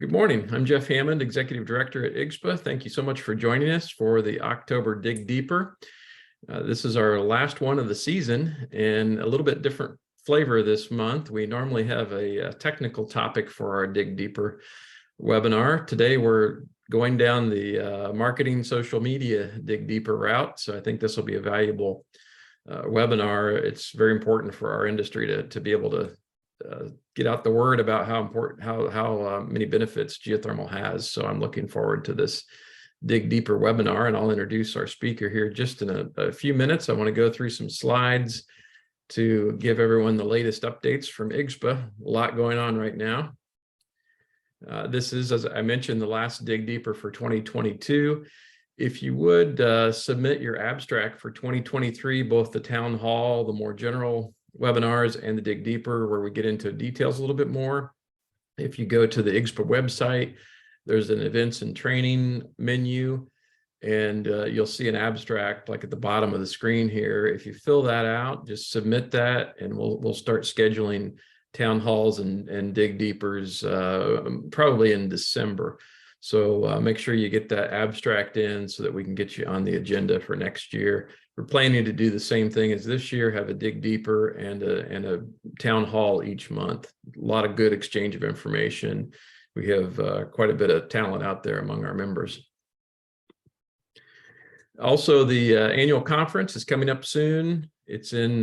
Good morning. I'm Jeff Hammond, Executive Director at IGSPA. Thank you so much for joining us for the October Dig Deeper. This is our last one of the season and a little bit different flavor this month. We normally have a technical topic for our Dig Deeper webinar. Today we're going down the marketing social media Dig Deeper route. So I think this will be a valuable webinar. It's very important for our industry to be able to get out the word about how many benefits geothermal has. So I'm looking forward to this Dig Deeper webinar, and I'll introduce our speaker here just in a few minutes. I want to go through some slides to give everyone the latest updates from IGSPA. A lot going on right now. This is, as I mentioned, the last Dig Deeper for 2022. If you would submit your abstract for 2023, both the town hall, the more general webinars, and the Dig Deeper, where we get into details a little bit more. If you go to the IGSPA website, there's an events and training menu, and you'll see an abstract like at the bottom of the screen here. If you fill that out, just submit that, and we'll start scheduling town halls and Dig Deepers probably in December. So make sure you get that abstract in so that we can get you on the agenda for next year. We're planning to do the same thing as this year, have a Dig Deeper and a town hall each month. A lot of good exchange of information. We have quite a bit of talent out there among our members. Also, the annual conference is coming up soon. It's in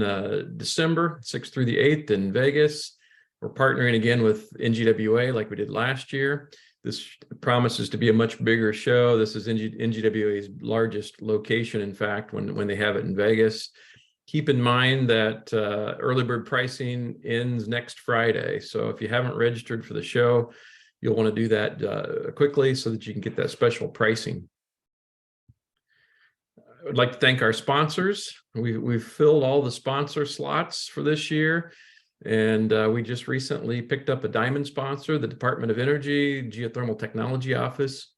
December 6th through the 8th in Vegas. We're partnering again with NGWA like we did last year. This promises to be a much bigger show. This is NGWA's largest location, in fact, when they have it in Vegas. Keep in mind that early bird pricing ends next Friday. So if you haven't registered for the show, you'll want to do that quickly so that you can get that special pricing. I would like to thank our sponsors. We've filled all the sponsor slots for this year. And we just recently picked up a diamond sponsor, the Department of Energy Geothermal Technology Office,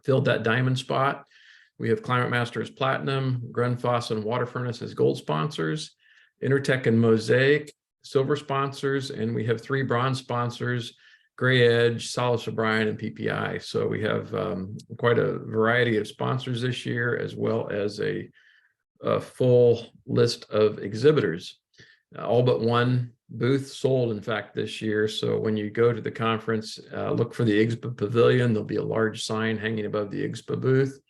filled that diamond spot. We have Climate Master as platinum, Grundfos and Water Furnace as gold sponsors, Intertech and Mosaic silver sponsors, and we have 3 bronze sponsors, Gray Edge, Solis O'Brien, and PPI. So we have quite a variety of sponsors this year, as well as a full list of exhibitors. All but one booth sold, in fact, this year. So when you go to the conference, look for the IGSPA Pavilion. There'll be a large sign hanging above the IGSPA booth.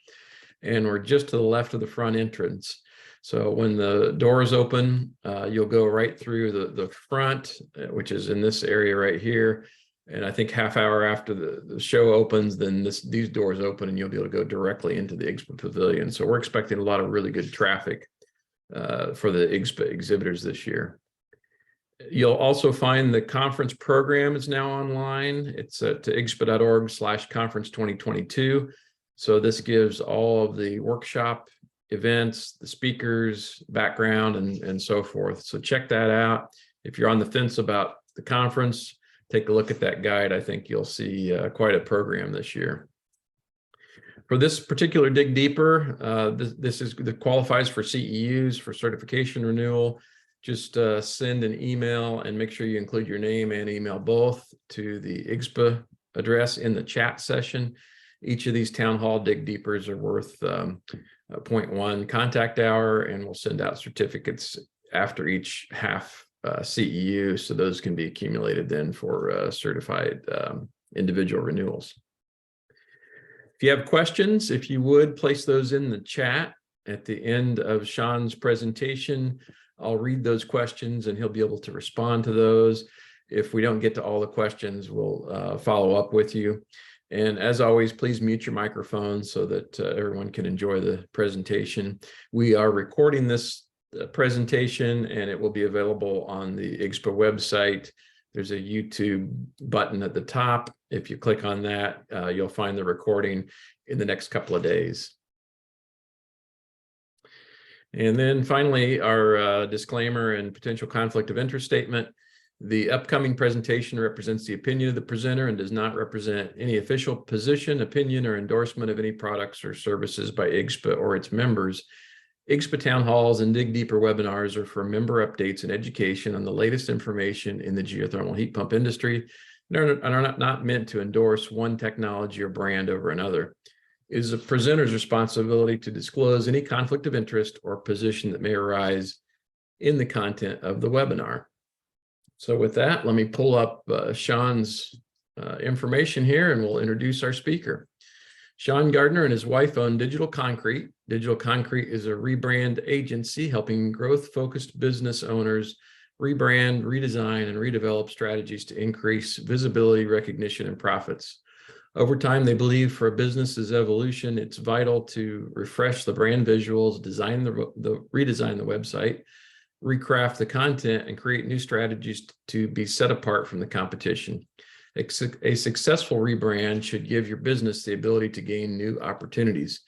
And we're just to the left of the front entrance. So when the doors open, you'll go right through the front, which is in this area right here. And I think half hour after the show opens, then these doors open and you'll be able to go directly into the IGSPA Pavilion. So we're expecting a lot of really good traffic for the IGSPA exhibitors this year. You'll also find the conference program is now online. It's at igspa.org/conference 2022. So this gives all of the workshop events, the speakers, background, and so forth. So check that out. If you're on the fence about the conference, take a look at that guide. I think you'll see quite a program this year. For this particular Dig Deeper, this qualifies for CEUs, for certification renewal. Just send an email and make sure you include your name and email both to the IGSPA address in the chat session. Each of these town hall Dig Deepers are worth 0.1 contact hour, and we'll send out certificates after each half CEU, so those can be accumulated then for certified individual renewals. If you have questions, if you would place those in the chat at the end of Sean's presentation, I'll read those questions and he'll be able to respond to those. If we don't get to all the questions, we'll follow up with you. And as always, please mute your microphone so that everyone can enjoy the presentation. We are recording this presentation and it will be available on the IGSPA website. There's a YouTube button at the top. If you click on that, you'll find the recording in the next couple of days. And then finally, our disclaimer and potential conflict of interest statement. The upcoming presentation represents the opinion of the presenter and does not represent any official position, opinion, or endorsement of any products or services by IGSPA or its members. IGSPA town halls and Dig Deeper webinars are for member updates and education on the latest information in the geothermal heat pump industry. and are not meant to endorse one technology or brand over another. It is a presenter's responsibility to disclose any conflict of interest or position that may arise in the content of the webinar. So with that, let me pull up Sean's information here, and we'll introduce our speaker. Sean Gardner and his wife own Digital Concrete. Digital Concrete is a rebrand agency helping growth-focused business owners rebrand, redesign, and redevelop strategies to increase visibility, recognition, and profits. Over time, they believe for a business's evolution, it's vital to refresh the brand visuals, redesign the website, recraft the content, and create new strategies to be set apart from the competition. A successful rebrand should give your business the ability to gain new opportunities.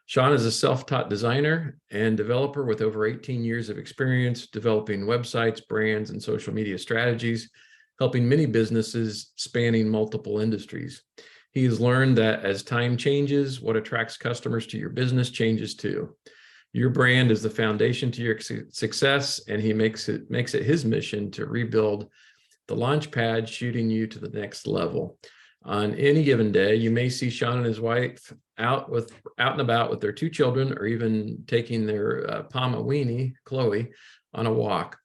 Sean is a self-taught designer and developer with over 18 years of experience developing websites, brands, and social media strategies, helping many businesses spanning multiple industries. He has learned that as time changes, what attracts customers to your business changes too. Your brand is the foundation to your success, and he makes it his mission to rebuild the launch pad, shooting you to the next level. On any given day, you may see Sean and his wife out and about with their 2 children, or even taking their Pama weenie, Chloe, on a walk.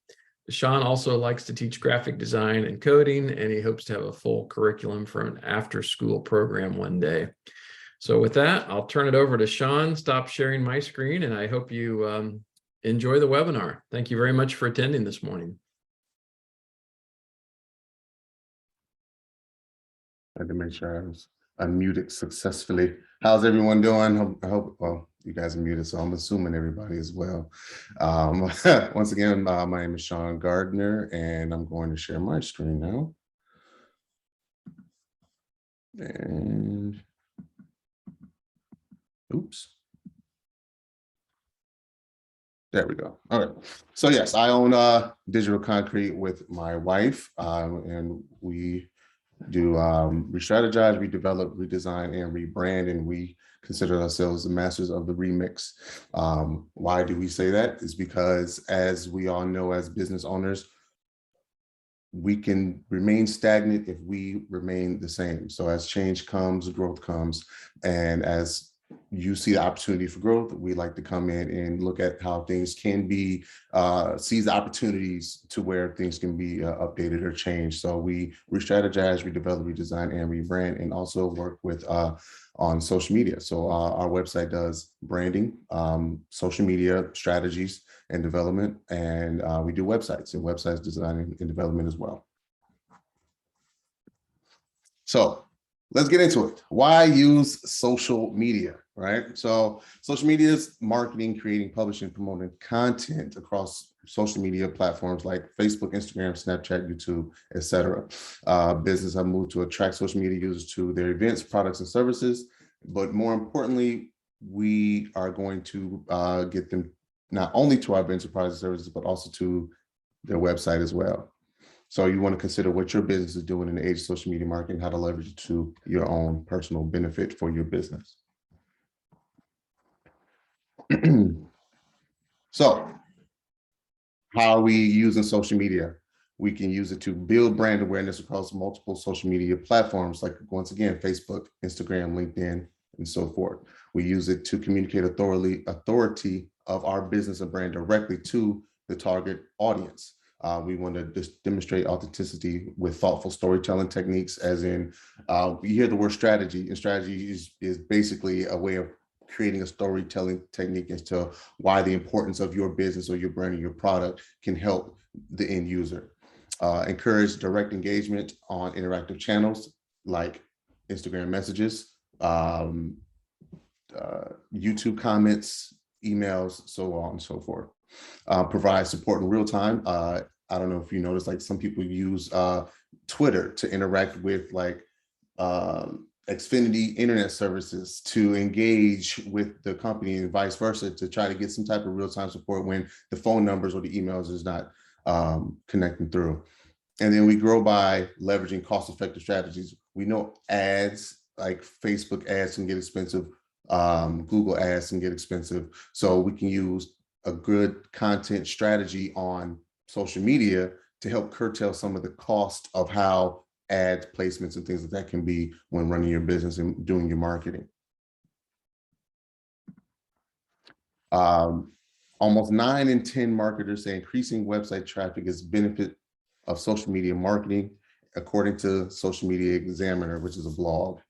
Sean also likes to teach graphic design and coding, and he hopes to have a full curriculum for an after-school program one day. So with that, I'll turn it over to Sean. Stop sharing my screen, and I hope you enjoy the webinar. Thank you very much for attending this morning. I had to make sure I was unmuted successfully. How's everyone doing? I hope, well, you guys are muted, so I'm assuming everybody as well. Once again, my name is Sean Gardner, and I'm going to share my screen now. And oops. There we go. All right. So yes, I own Digital Concrete with my wife, and we do re-strategize, redevelop, redesign, and rebrand, and we consider ourselves the masters of the remix. Why do we say that? It's because, as we all know, as business owners, we can remain stagnant if we remain the same. So as change comes, growth comes, and as you see the opportunity for growth, we like to come in and look at how things can be, seize the opportunities to where things can be updated or changed. So we re-strategize, redevelop, redesign, and rebrand, and also work with on social media. So our website does branding, social media strategies and development, and we do websites and websites design and development as well. So let's get into it. Why use social media, right? So social media is marketing, creating, publishing, promoting content across social media platforms like Facebook, Instagram, Snapchat, YouTube, etc. Businesses have moved to attract social media users to their events, products, and services. But more importantly, we are going to get them not only to our events, products, and services, but also to their website as well. So you want to consider what your business is doing in the age of social media marketing, how to leverage it to your own personal benefit for your business. So how are we using social media? We can use it to build brand awareness across multiple social media platforms, like, once again, Facebook, Instagram, LinkedIn, and so forth. We use it to communicate authority of our business and brand directly to the target audience. We want to just demonstrate authenticity with thoughtful storytelling techniques, as in, you hear the word strategy, and strategy is basically a way of creating a storytelling technique as to why the importance of your business or your brand or your product can help the end user. Encourage direct engagement on interactive channels like Instagram messages, YouTube comments, emails, so on and so forth. Provide support in real time. I don't know if you noticed, like, some people use Twitter to interact with, like, Xfinity internet services to engage with the company, and vice versa, to try to get some type of real-time support when the phone numbers or the emails is not connecting through. And then we grow by leveraging cost-effective strategies. We know ads, like Facebook ads, can get expensive. Google ads can get expensive. So we can use a good content strategy on social media to help curtail some of the cost of how ad placements and things that can be when running your business and doing your marketing. Almost 9 in 10 marketers say increasing website traffic is benefit of social media marketing, according to Social Media Examiner, which is a blog.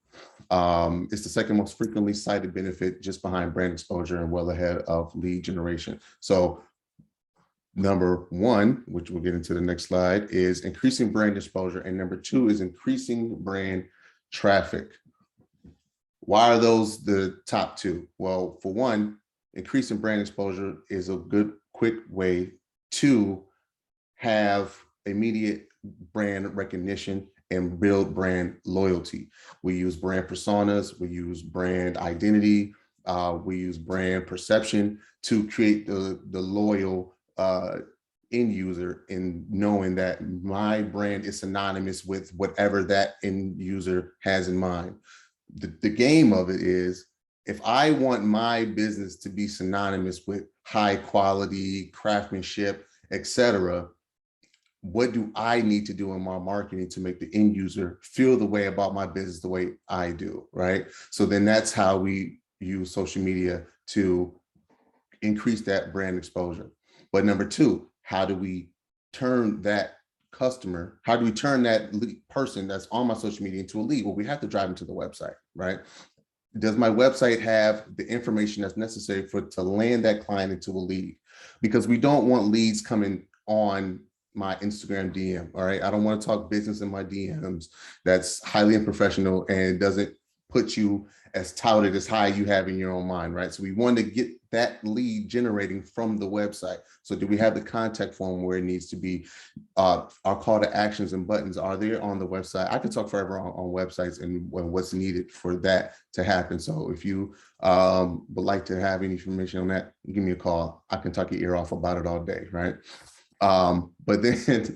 It's the second most frequently cited benefit, just behind brand exposure and well ahead of lead generation. So number one, which we'll get into the next slide, is increasing brand exposure. And number two is increasing brand traffic. Why are those the top two? Well, for one, increasing brand exposure is a good, quick way to have immediate brand recognition and build brand loyalty. We use brand personas, we use brand identity, we use brand perception to create the loyal end user, in knowing that my brand is synonymous with whatever that end user has in mind. The game of it is, if I want my business to be synonymous with high quality craftsmanship, etc., what do I need to do in my marketing to make the end user feel the way about my business the way I do, right? So then that's how we use social media to increase that brand exposure. But number two, how do we turn that customer, how do we turn that person that's on my social media into a lead? Well, we have to drive them to the website, right? Does my website have the information that's necessary to land that client into a lead? Because we don't want leads coming on my Instagram DM, all right? I don't want to talk business in my DMs. That's highly unprofessional and doesn't put you as touted as high you have in your own mind, right? So we want to get that lead generating from the website. So do we have the contact form where it needs to be? Our call to actions and buttons, are they on the website? I could talk forever on websites and what's needed for that to happen. So if you would like to have any information on that, give me a call. I can talk your ear off about it all day, right? But then,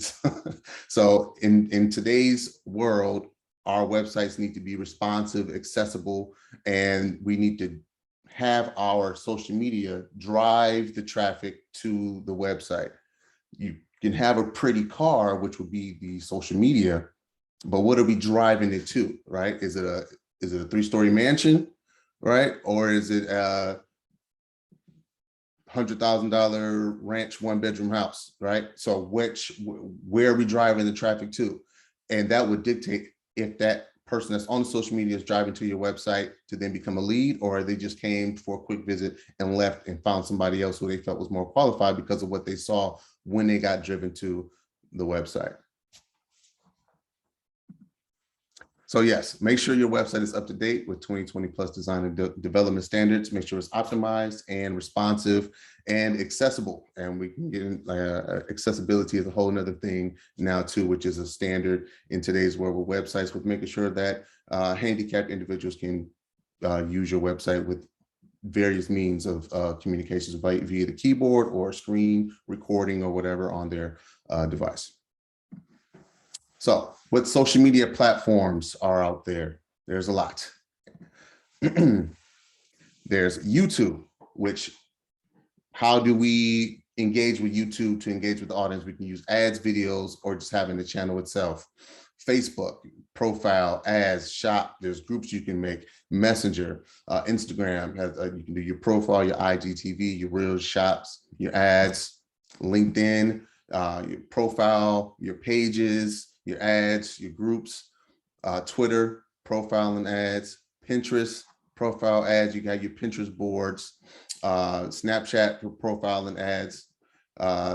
so in today's world, our websites need to be responsive, accessible, and we need to have our social media drive the traffic to the website. You can have a pretty car, which would be the social media, but what are we driving it to, right? Is it a 3-story mansion, right? Or is it a $100,000 ranch 1-bedroom house, right? So where are we driving the traffic to? And that would dictate if that person that's on social media is driving to your website to then become a lead, or they just came for a quick visit and left and found somebody else who they felt was more qualified because of what they saw when they got driven to the website. So yes, make sure your website is up to date with 2020 plus design and development standards. Make sure it's optimized and responsive and accessible. And we can get in, accessibility is a whole nother thing now too, which is a standard in today's world with websites, with making sure that handicapped individuals can use your website with various means of communications via the keyboard or screen recording or whatever on their device. So what social media platforms are out there? There's a lot. There's YouTube, which, how do we engage with YouTube to engage with the audience? We can use ads, videos, or just having the channel itself. Facebook, profile, ads, shop, there's groups you can make. Messenger, Instagram, has, you can do your profile, your IGTV, your Reels, shops, your ads, LinkedIn, your profile, your pages, your ads, your groups, Twitter, profile and ads, Pinterest, profile ads, you got your Pinterest boards, Snapchat for profile and ads,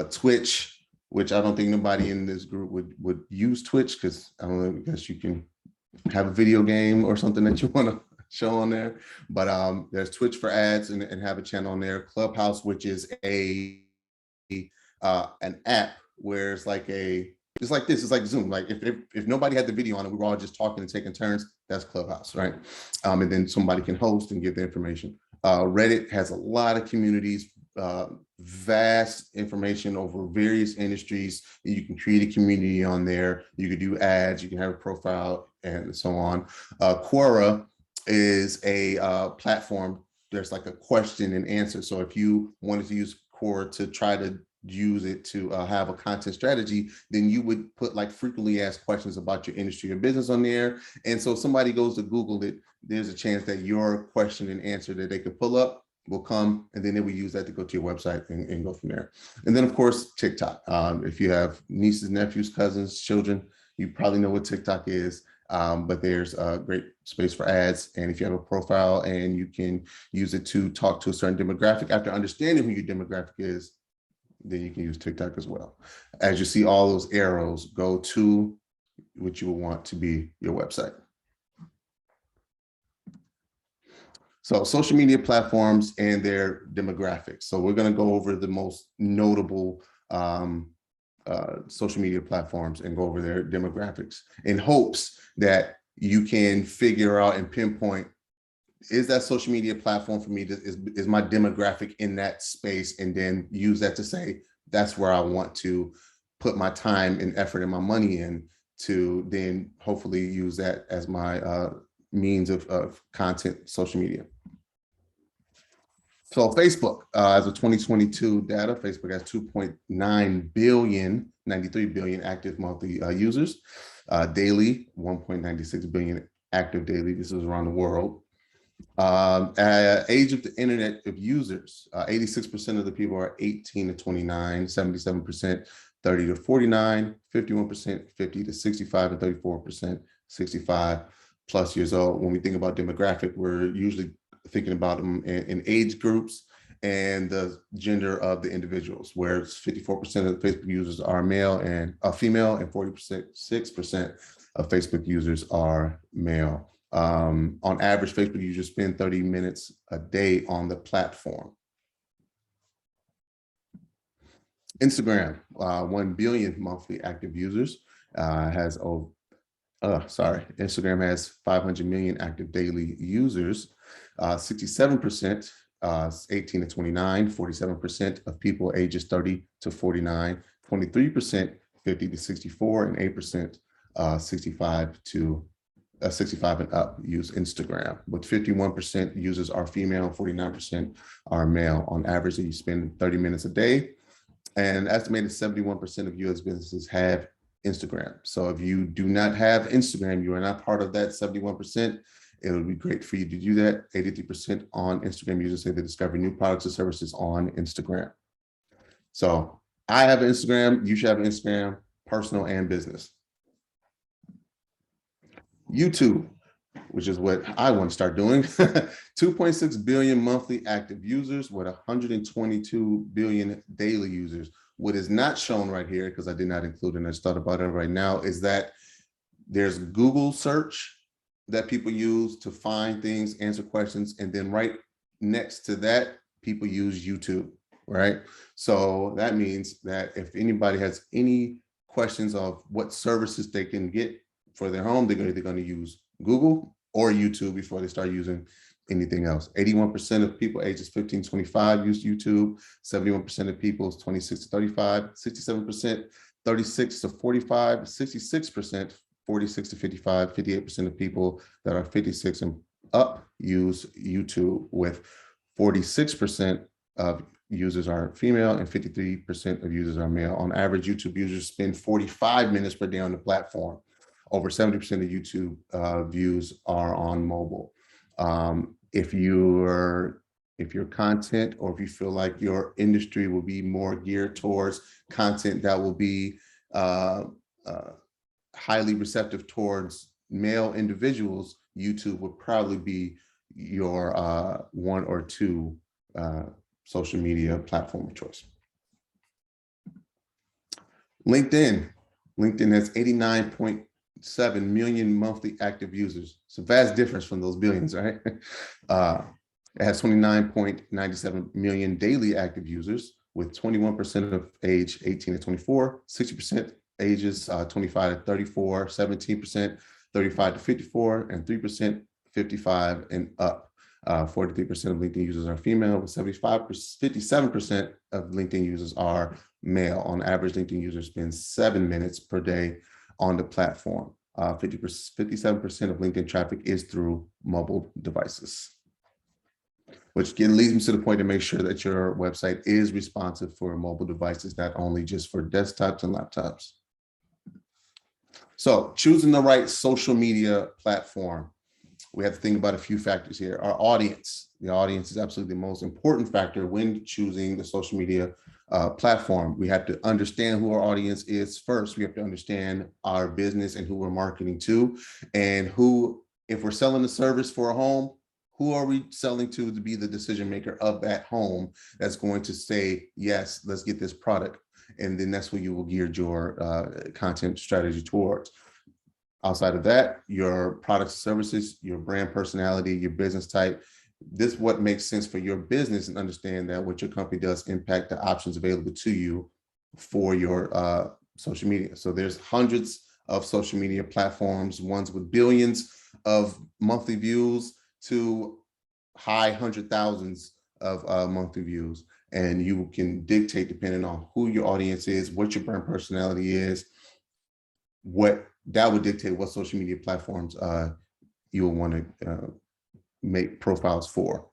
Twitch, which I don't think nobody in this group would use Twitch, because I don't know, I guess you can have a video game or something that you want to show on there. But there's Twitch for ads and have a channel on there. Clubhouse, which is an app where it's like it's like this, it's like Zoom. Like if nobody had the video on it, we were all just talking and taking turns, that's Clubhouse, right? And then somebody can host and give the information. Reddit has a lot of communities, vast information over various industries. You can create a community on there. You can do ads, you can have a profile and so on. Quora is a platform. There's like a question and answer. So if you wanted to use Quora to try to use it to have a content strategy, then you would put like frequently asked questions about your industry or business on there. And so if somebody goes to Google it, there's a chance that your question and answer that they could pull up will come, and then they will use that to go to your website and go from there. And then of course, TikTok. If you have nieces, nephews, cousins, children, you probably know what TikTok is. But there's a great space for ads. And if you have a profile and you can use it to talk to a certain demographic, after understanding who your demographic is, then you can use TikTok as well. As you see all those arrows go to what you will want to be your website. So social media platforms and their demographics. So we're going to go over the most notable social media platforms and go over their demographics in hopes that you can figure out and pinpoint, is that social media platform for me, is my demographic in that space, and then use that to say, that's where I want to put my time and effort and my money in, to then hopefully use that as my means of content, social media. So Facebook, as of 2022 data, Facebook has 2.9 billion, 93 billion active monthly users. Daily, 1.96 billion active daily. This is around the world. Age of the internet of users, 86% of the people are 18 to 29, 77% 30 to 49, 51% 50 to 65, and 34% 65 plus years old. When we think about demographic, we're usually thinking about them in age groups and the gender of the individuals, where 54% of the Facebook users are male and female, and 46% of Facebook users are male. On average, Facebook users spend 30 minutes a day on the platform. Instagram, 1 billion monthly active users, Instagram has 500 million active daily users. 67%, 18 to 29, 47% of people ages 30 to 49, 23%, 50 to 64, and 8%, 65 and up use Instagram, with 51% users are female, 49% are male. On average, you spend 30 minutes a day, and estimated 71% of US businesses have Instagram. So if you do not have Instagram, you are not part of that 71%. It would be great for you to do that. 83% on Instagram users say they discover new products and services on Instagram. So I have an Instagram, you should have an Instagram, personal and business. YouTube, which is what I want to start doing. 2.6 billion monthly active users with 122 billion daily users. What is not shown right here, because I did not include it and I just thought about it right now, is that there's Google search that people use to find things, answer questions, and then right next to that, people use YouTube, right? So that means that if anybody has any questions of what services they can get for their home, they're either going to use Google or YouTube before they start using anything else. 81% of people ages 15 to 25 use YouTube, 71% of people 26 to 35, 67% 36 to 45, 66% 46 to 55, 58% of people that are 56 and up use YouTube, with 46% of users are female and 53% of users are male. On average, YouTube users spend 45 minutes per day on the platform. Over 70% of YouTube views are on mobile. If your content, or if you feel like your industry will be more geared towards content that will be highly receptive towards male individuals, YouTube would probably be your one or two social media platform of choice. LinkedIn has 89.7 million monthly active users. It's a vast difference from those billions, right? It has 29.97 million daily active users, with 21% of age 18 to 24, 60% ages 25 to 34, 17% 35 to 54, and 3% 55 and up. 43% of LinkedIn users are female, with 57% of LinkedIn users are male. On average, LinkedIn users spend 7 minutes per day on the platform. 57% of LinkedIn traffic is through mobile devices. which again leads me to the point to make sure that your website is responsive for mobile devices, not only just for desktops and laptops. So choosing the right social media platform. We have to think about a few factors here. Our audience. The audience is absolutely the most important factor when choosing the social media platform. We have to understand who our audience is first. We have to understand our business and who we're marketing to, and who, if we're selling a service for a home, who are we selling to be the decision maker of that home that's going to say, yes, let's get this product. And then that's what you will gear your content strategy towards. Outside of that, your products and services, your brand personality, your business type, this is what makes sense for your business, and understand that what your company does impact the options available to you for your social media. So there's hundreds of social media platforms, ones with billions of monthly views to high hundred thousands of monthly views. And you can dictate, depending on who your audience is, what your brand personality is, what that would dictate what social media platforms you'll want to make profiles for.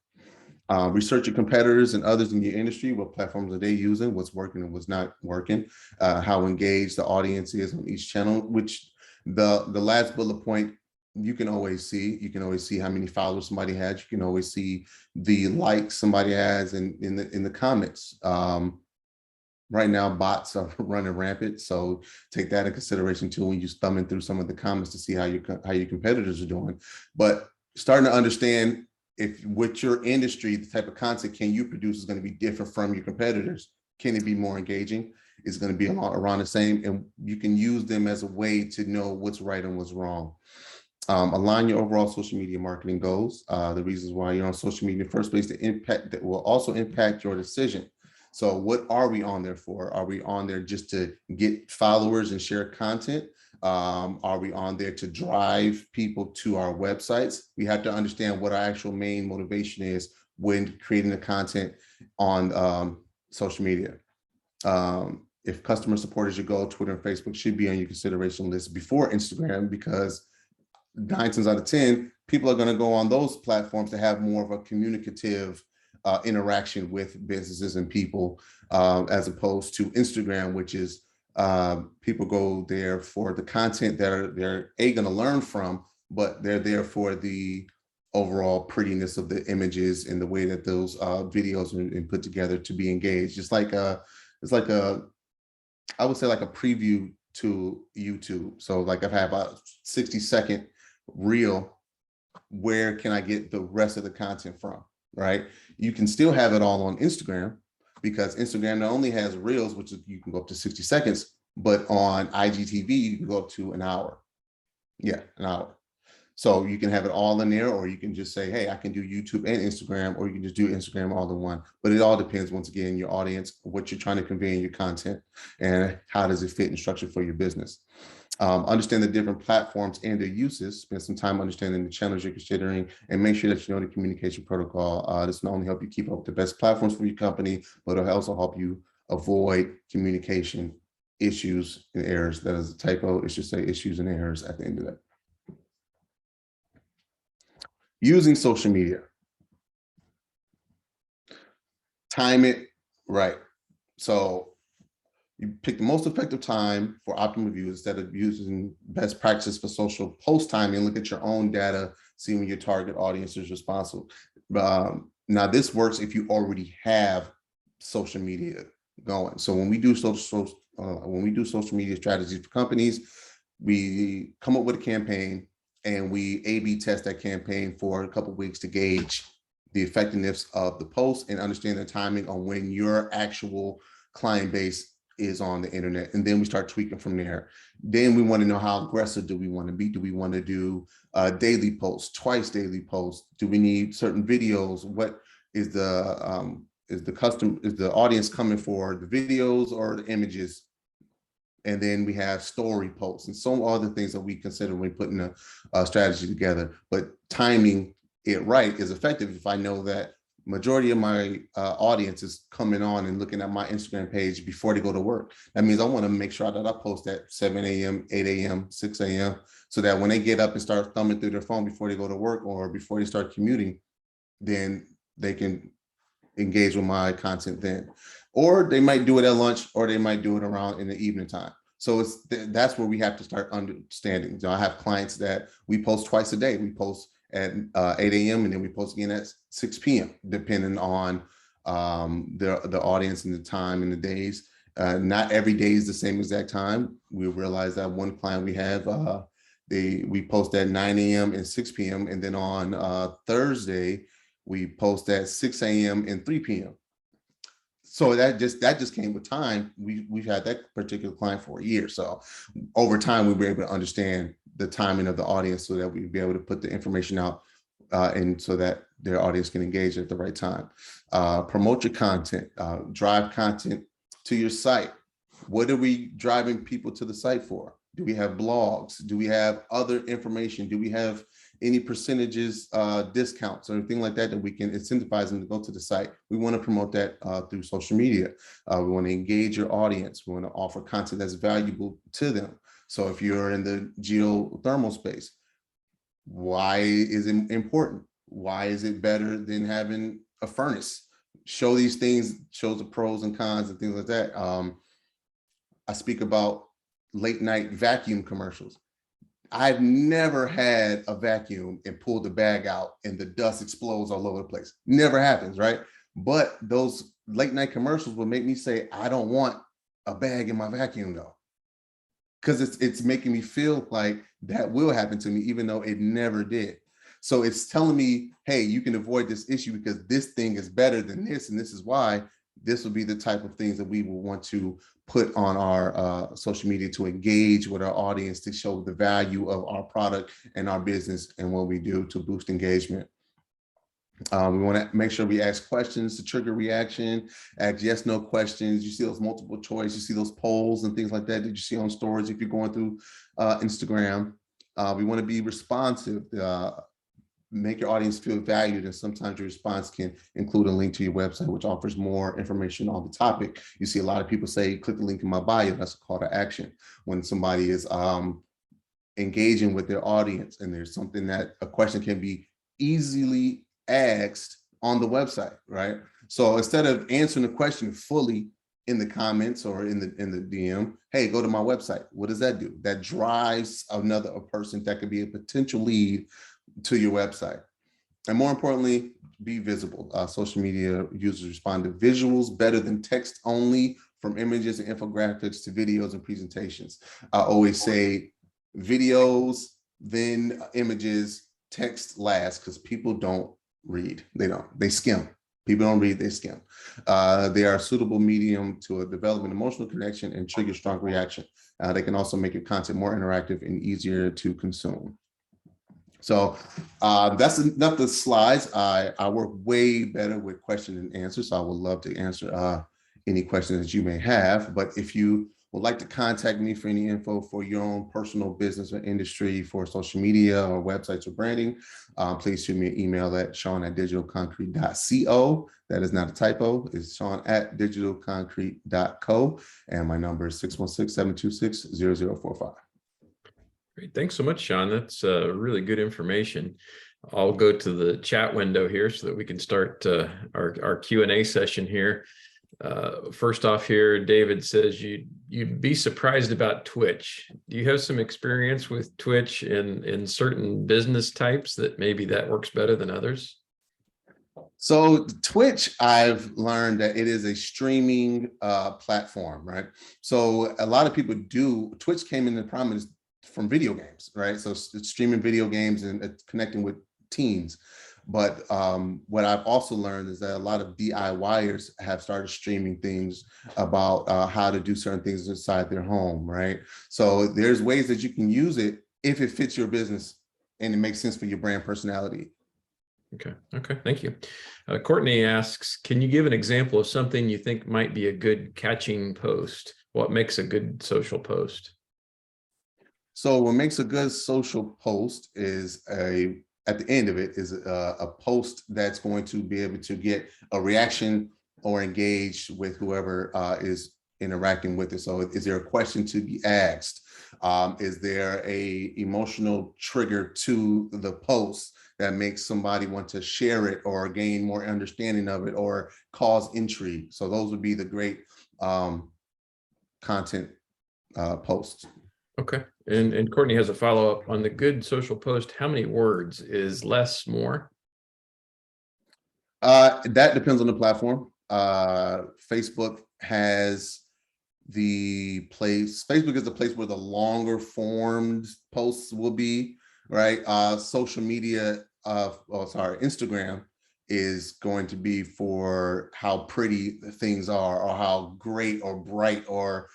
Research your competitors and others in your industry. What platforms are they using? What's working and what's not working? How engaged the audience is on each channel, which the last bullet point, you can always see. You can always see how many followers somebody has. You can always see the likes somebody has in the comments. Right now, bots are running rampant, so take that in consideration too when you're thumbing through some of the comments to see how your competitors are doing. But starting to understand if with your industry, the type of content can you produce is going to be different from your competitors. Can it be more engaging? Is going to be around the same, and you can use them as a way to know what's right and what's wrong. Align your overall social media marketing goals. The reasons why you're on social media in the first place, the impact that will also impact your decision. So what are we on there for? Are we on there just to get followers and share content? Are we on there to drive people to our websites? We have to understand what our actual main motivation is when creating the content on social media. If customer support is your goal, Twitter and Facebook should be on your consideration list before Instagram, because 9 times out of 10, people are going to go on those platforms to have more of a communicative interaction with businesses and people, as opposed to Instagram, which is people go there for the content that they're going to learn from, but they're there for the overall prettiness of the images and the way that those videos are put together to be engaged. It's like I would say like a preview to YouTube. So like I've had about 60-second reel. Where can I get the rest of the content from? Right? You can still have it all on Instagram, because Instagram not only has reels, which you can go up to 60 seconds, but on IGTV, you can go up to an hour. Yeah, an hour. So you can have it all in there, or you can just say, hey, I can do YouTube and Instagram, or you can just do Instagram all in one. But it all depends, once again, your audience, what you're trying to convey in your content, and how does it fit and structure for your business. Understand the different platforms and their uses. Spend some time understanding the channels you're considering, and make sure that you know the communication protocol. This will not only help you keep up with the best platforms for your company, but it'll also help you avoid communication issues and errors. That is a typo. It should say issues and errors at the end of that. Using social media. Time it right. So you pick the most effective time for optimal views instead of using best practice for social post timing. Look at your own data, see when your target audience is responsible. Now this works if you already have social media going. So when we do social media strategies for companies, we come up with a campaign and we A/B test that campaign for a couple of weeks to gauge the effectiveness of the post and understand the timing on when your actual client base is on the internet. And then we start tweaking from there. Then we want to know how aggressive do we want to be? Do we want to do daily posts, twice daily posts? Do we need certain videos? What is the audience coming for, the videos or the images? And then we have story posts and some other things that we consider when putting a strategy together. But timing it right is effective if I know that majority of my audience is coming on and looking at my Instagram page before they go to work. That means I want to make sure that I post at 7 a.m., 8 a.m., 6 a.m. so that when they get up and start thumbing through their phone before they go to work or before they start commuting, then they can engage with my content then. Or they might do it at lunch, or they might do it around in the evening time. So that's where we have to start understanding. I have clients that we post twice a day. We post at 8 a.m. and then we post again at 6 p.m. depending on the audience and the time and the days. Not every day is the same exact time. We realize that one client we have, we post at 9 a.m. and 6 p.m. And then on Thursday, we post at 6 a.m. and 3 p.m. So that just came with time. We've had that particular client for a year. So over time, we were able to understand the timing of the audience so that we'd be able to put the information out and so that their audience can engage at the right time. Promote your content, drive content to your site. What are we driving people to the site for? Do we have blogs? Do we have other information? Do we have any percentages, discounts or anything like that that we can incentivize them to go to the site? We want to promote that through social media. We want to engage your audience. We want to offer content that's valuable to them. So if you're in the geothermal space, why is it important? Why is it better than having a furnace? Show these things, shows the pros and cons and things like that. I speak about late night vacuum commercials. I've never had a vacuum and pulled the bag out and the dust explodes all over the place. Never happens, right? But those late night commercials will make me say, I don't want a bag in my vacuum though. Because it's making me feel like that will happen to me, even though it never did. So it's telling me, hey, you can avoid this issue because this thing is better than this, and this is why. This will be the type of things that we will want to put on our social media to engage with our audience, to show the value of our product and our business and what we do to boost engagement. We want to make sure we ask questions to trigger reaction, ask yes, no questions. You see those multiple choice, you see those polls and things like that you see on stories if you're going through Instagram. We want to be responsive, make your audience feel valued, and sometimes your response can include a link to your website, which offers more information on the topic. You see a lot of people say, click the link in my bio. That's a call to action. When somebody is engaging with their audience and there's something that a question can be easily asked on the website, right? So instead of answering the question fully in the comments or in the DM, hey, go to my website. What does that do? That drives a person that could be a potential lead to your website. And more importantly, be visible. Social media users respond to visuals better than text only, from images and infographics to videos and presentations. I always say videos, then images, text last, because people don't read. They skim. People don't read, they skim. They are a suitable medium to develop an emotional connection and trigger strong reaction. They can also make your content more interactive and easier to consume. So that's enough of the slides. I work way better with question and answer, so I would love to answer any questions that you may have. But if you would like to contact me for any info for your own personal business or industry, for social media or websites or branding, please shoot me an email at sean@digitalconcrete.co. That is not a typo. It's sean@digitalconcrete.co. And my number is 616-726-0045. Great. Thanks so much, Sean. That's really good information. I'll go to the chat window here so that we can start our Q&A session here. First off here, David says you'd be surprised about Twitch. Do you have some experience with Twitch in certain business types that maybe that works better than others? So Twitch, I've learned that it is a streaming platform, right? So a lot of people Twitch came into prominence from video games, right? So it's streaming video games and connecting with teens. But what I've also learned is that a lot of DIYers have started streaming things about how to do certain things inside their home, right? So there's ways that you can use it if it fits your business and it makes sense for your brand personality. Okay, thank you. Courtney asks, can you give an example of something you think might be a good catching post? What makes a good social post? So what makes a good social post is at the end of it is a post that's going to be able to get a reaction or engage with whoever is interacting with it. So is there a question to be asked? Is there a emotional trigger to the post that makes somebody want to share it or gain more understanding of it or cause intrigue? So those would be the great content posts. Okay. And Courtney has a follow-up on the good social post. How many words is less more? That depends on the platform. Facebook has Facebook is the place where the longer formed posts will be, right? Social media, Instagram is going to be for how pretty things are or how great or bright or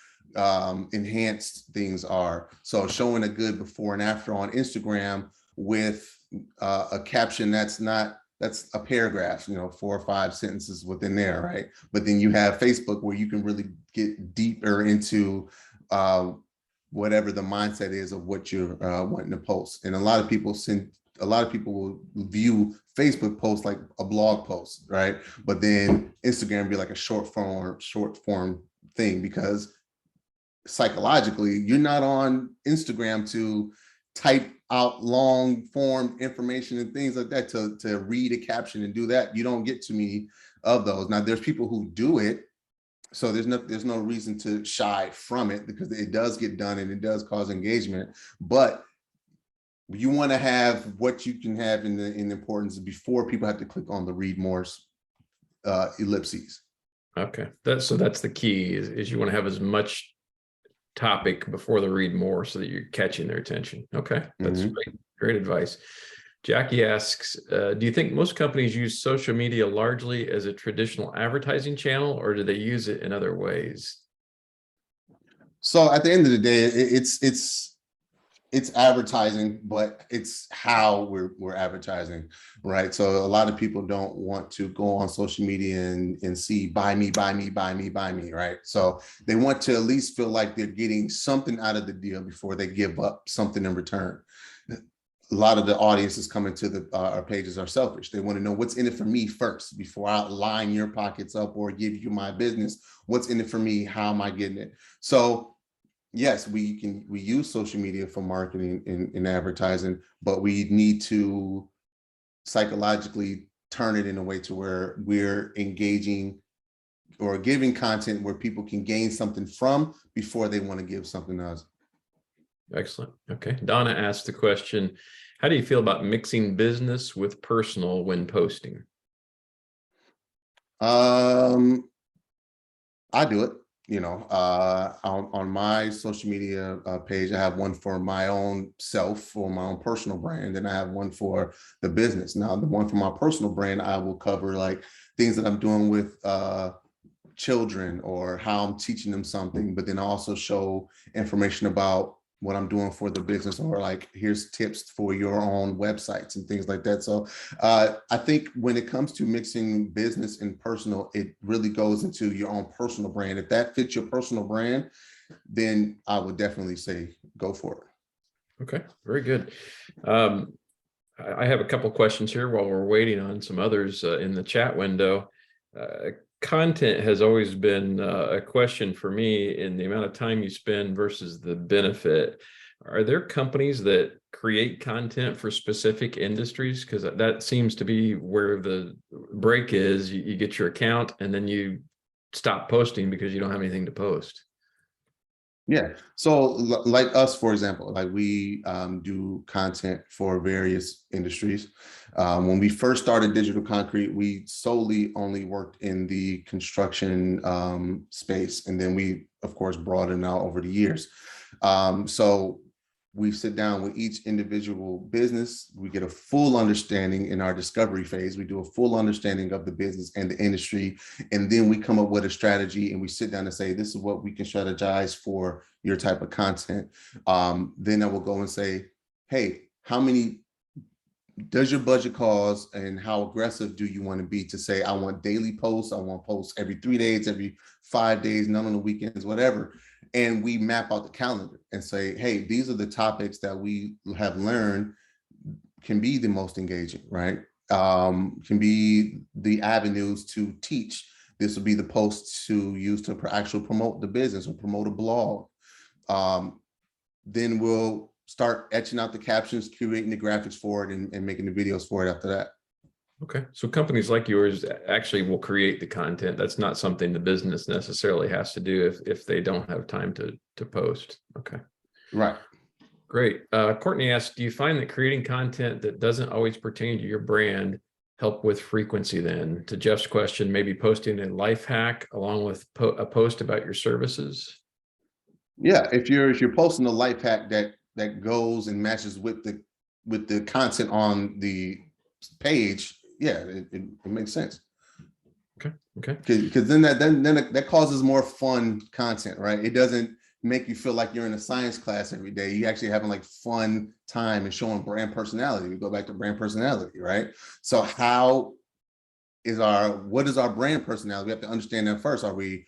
enhanced things are. So showing a good before and after on Instagram with a caption that's a paragraph, 4 or 5 sentences within there, right? But then you have Facebook where you can really get deeper into whatever the mindset is of what you're wanting to post. And a lot of people will view Facebook posts like a blog post, right? But then Instagram be like a short form thing, because psychologically you're not on Instagram to type out long form information and things like that to read a caption and do that. You don't get too many of those. Now there's people who do it, so there's no reason to shy from it, because it does get done and it does cause engagement. But you want to have what you can have in the importance before people have to click on the read more ellipses. Okay, that's the key is you want to have as much topic before the read more so that you're catching their attention. Okay, that's great advice. Jackie asks, do you think most companies use social media largely as a traditional advertising channel, or do they use it in other ways? So at the end of the day, it's advertising, but it's how we're advertising, right? So a lot of people don't want to go on social media and see buy me, right? So they want to at least feel like they're getting something out of the deal before they give up something in return. A lot of the audiences coming to our pages are selfish. They want to know what's in it for me first before I line your pockets up or give you my business. What's in it for me? How am I getting it? So yes, we use social media for marketing and advertising, but we need to psychologically turn it in a way to where we're engaging or giving content where people can gain something from before they want to give something to us. Excellent. Okay. Donna asked the question, how do you feel about mixing business with personal when posting? I do it. On my social media page, I have one for my own self, for my own personal brand, and I have one for the business. Now, the one for my personal brand, I will cover like things that I'm doing with children or how I'm teaching them something, but then also show information about what I'm doing for the business, or like, here's tips for your own websites and things like that. So I think when it comes to mixing business and personal, it really goes into your own personal brand. If that fits your personal brand, then I would definitely say go for it. Okay, very good. I have a couple questions here while we're waiting on some others in the chat window. Content has always been a question for me in the amount of time you spend versus the benefit. Are there companies that create content for specific industries? Because that seems to be where the break is. You get your account and then you stop posting because you don't have anything to post. Yeah. So like us, for example, like we do content for various industries. When we first started Digital Concrete, we solely only worked in the construction space. And then we, of course, broadened out over the years. So we sit down with each individual business. We get a full understanding in our discovery phase. We do a full understanding of the business and the industry. And then we come up with a strategy and we sit down and say, this is what we can strategize for your type of content. Then I will go and say, hey, how many does your budget cause, and how aggressive do you want to be to say, I want daily posts, I want posts every 3 days, every 5 days, none on the weekends, whatever. And we map out the calendar and say, hey, these are the topics that we have learned can be the most engaging, right? Can be the avenues to teach This would be the post to use to actually promote the business or promote a blog. Then we'll start etching out the captions, creating the graphics for it, and making the videos for it after that. Okay, so companies like yours actually will create the content. That's not something the business necessarily has to do if they don't have time to post. Okay, Right. great. Courtney asked, do you find that creating content that doesn't always pertain to your brand help with frequency then? To Jeff's question, maybe posting a life hack along with a post about your services? Yeah, if you're posting a life hack that goes and matches with the content on the page, yeah, it makes sense. Okay. Because then that causes more fun content, right? It doesn't make you feel like you're in a science class every day. You actually having like fun time and showing brand personality. We go back to brand personality, right? So what is our brand personality? We have to understand that first. Are we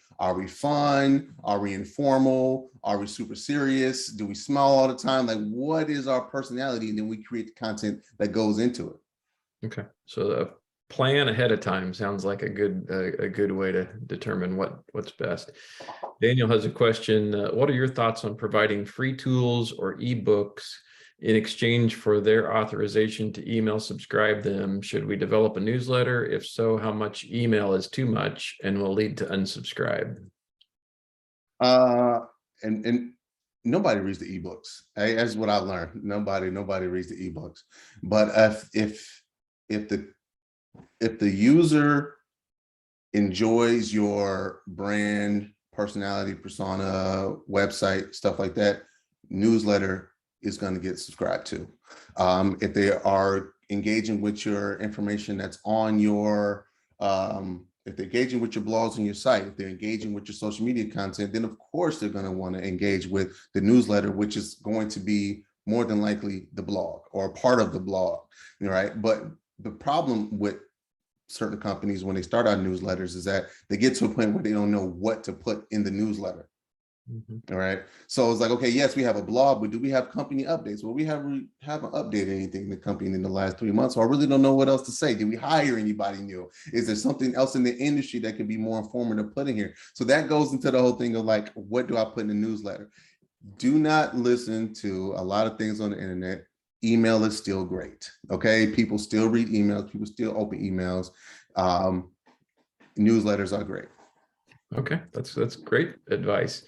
fun? Are we informal? Are we super serious? Do we smile all the time? Like, what is our personality? And then we create the content that goes into it. Okay, so the plan ahead of time sounds like a good way to determine what's best. Daniel has a question. What are your thoughts on providing free tools or ebooks in exchange for their authorization to email subscribe them? Should we develop a newsletter? If so, how much email is too much and will lead to unsubscribe? And nobody reads the ebooks. That's what I've learned. Nobody reads the ebooks. But if the user enjoys your brand, personality, persona, website, stuff like that, newsletter is going to get subscribed to. If they are engaging with your information that's on your, if they're engaging with your blogs on your site, if they're engaging with your social media content, then of course they're going to want to engage with the newsletter, which is going to be more than likely the blog or a part of the blog, right? But the problem with certain companies when they start out newsletters is that they get to a point where they don't know what to put in the newsletter. All right. So it's like, okay, yes, we have a blog, but do we have company updates? Well, we haven't updated anything in the company in the last 3 months. So I really don't know what else to say. Did we hire anybody new? Is there something else in the industry that could be more informative put in here? So that goes into the whole thing of like, what do I put in the newsletter? Do not listen to a lot of things on the internet. Email is still great. Okay. People still read emails. People still open emails. Newsletters are great. Okay. That's great advice.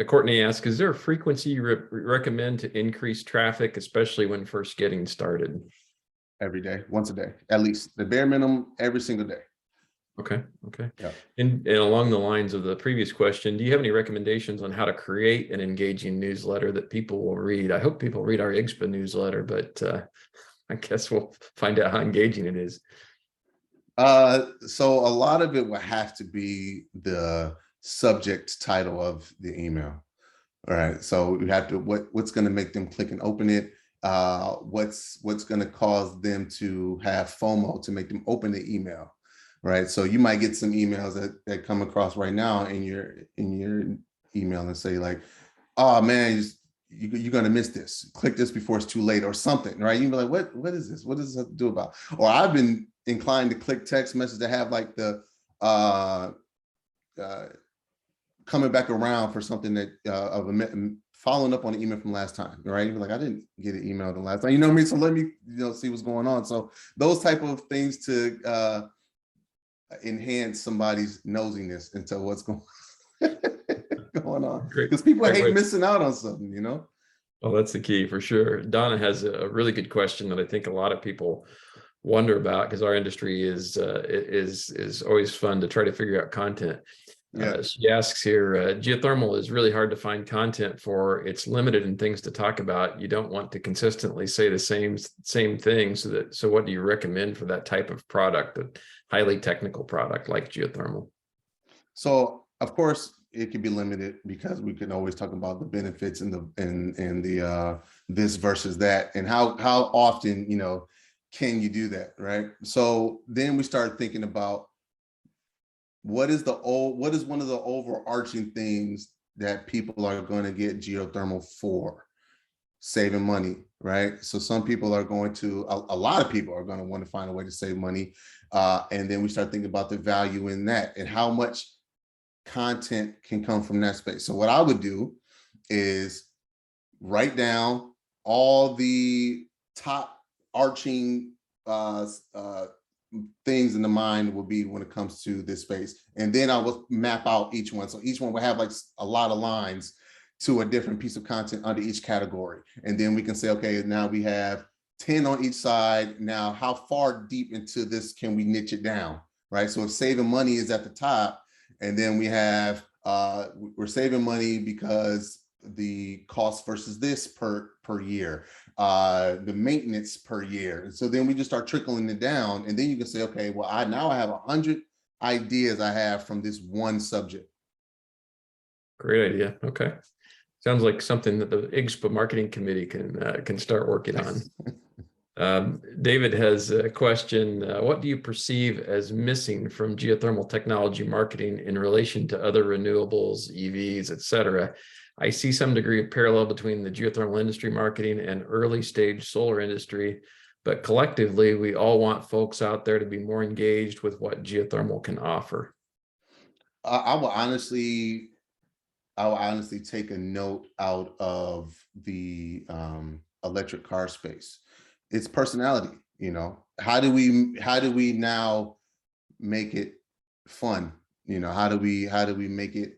Courtney asks, is there a frequency you recommend to increase traffic, especially when first getting started? Every day, once a day, at least the bare minimum, every single day. Okay. Yeah. And along the lines of the previous question, do you have any recommendations on how to create an engaging newsletter that people will read? I hope people read our IGSPA newsletter, but I guess we'll find out how engaging it is. So a lot of it will have to be the subject title of the email. All right. So you have to, what's going to make them click and open it? What's going to cause them to have FOMO to make them open the email? Right. So you might get some emails that come across right now in your email and say like, oh man, you're going to miss this. Click this before it's too late or something. Right. You'd be like, what is this? What does this have to do about? Or I've been inclined to click text message to have like the coming back around for something that following up on an email from last time, right? You're like, I didn't get an email the last time, you know what I mean? So let me, see what's going on. So those type of things to enhance somebody's nosiness into what's going on. Because people hate missing out on something, Well, that's the key for sure. Donna has a really good question that I think a lot of people wonder about, because our industry is always fun to try to figure out content. She asks here, geothermal is really hard to find content for. It's limited in things to talk about. You don't want to consistently say the same thing. So what do you recommend for that type of product, a highly technical product like geothermal? So of course it can be limited because we can always talk about the benefits and the this versus that, and how often, can you do that, right? So then we start thinking about what is one of the overarching things that people are going to get geothermal for? saving money, right? So some people are going to, a lot of people are going to want to find a way to save money. And then we start thinking about the value in that and how much content can come from that space. So what I would do is write down all the top arching things in the mind will be when it comes to this space. And then I will map out each one. So each one will have like a lot of lines to a different piece of content under each category. And then we can say, okay, now we have 10 on each side. Now, how far deep into this can we niche it down, right? So if saving money is at the top, and then we have, we're saving money because the cost versus this per year, the maintenance per year. And so then we just start trickling it down. And then you can say, okay, well, now I have 100 ideas I have from this one subject. Great idea. Okay. Sounds like something that the IGSPA marketing committee can start working on. David has a question. What do you perceive as missing from geothermal technology marketing in relation to other renewables, EVs, et cetera? I see some degree of parallel between the geothermal industry marketing and early stage solar industry, but collectively, we all want folks out there to be more engaged with what geothermal can offer. I will honestly take a note out of the electric car space. It's personality, you know. How do we now make it fun? You know, how do we make it,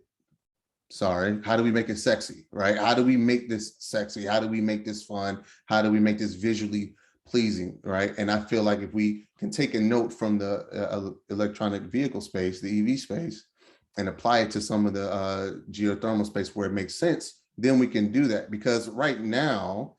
how do we make it sexy, right? How do we make this sexy? How do we make this fun? How do we make this visually pleasing, right? And I feel like if we can take a note from the electronic vehicle space, the EV space, and apply it to some of the geothermal space where it makes sense, then we can do that. Because right now,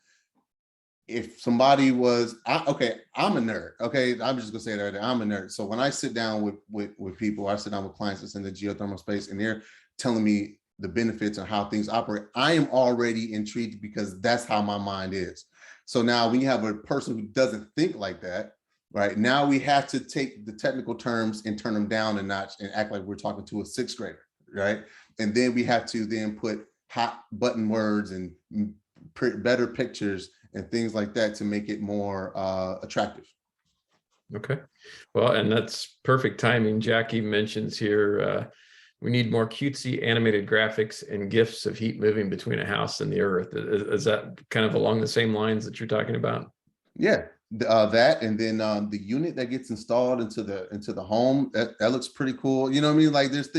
if somebody was, okay, I'm a nerd. Okay, I'm just gonna say that I'm a nerd. So when I sit down with people, I sit down with clients that's in the geothermal space, and they're telling me the benefits and how things operate, I am already intrigued because that's how my mind is. So now when you have a person who doesn't think like that, right, now we have to take the technical terms and turn them down a notch and act like we're talking to a sixth grader, right? And then we have to then put hot button words and better pictures and things like that to make it more attractive. Okay, well, and that's perfect timing. Jackie mentions here, we need more cutesy animated graphics and GIFs of heat moving between a house and the earth. Is that kind of along the same lines that you're talking about? Yeah, that, and then the unit that gets installed into the home, that looks pretty cool. You know what I mean? Like there's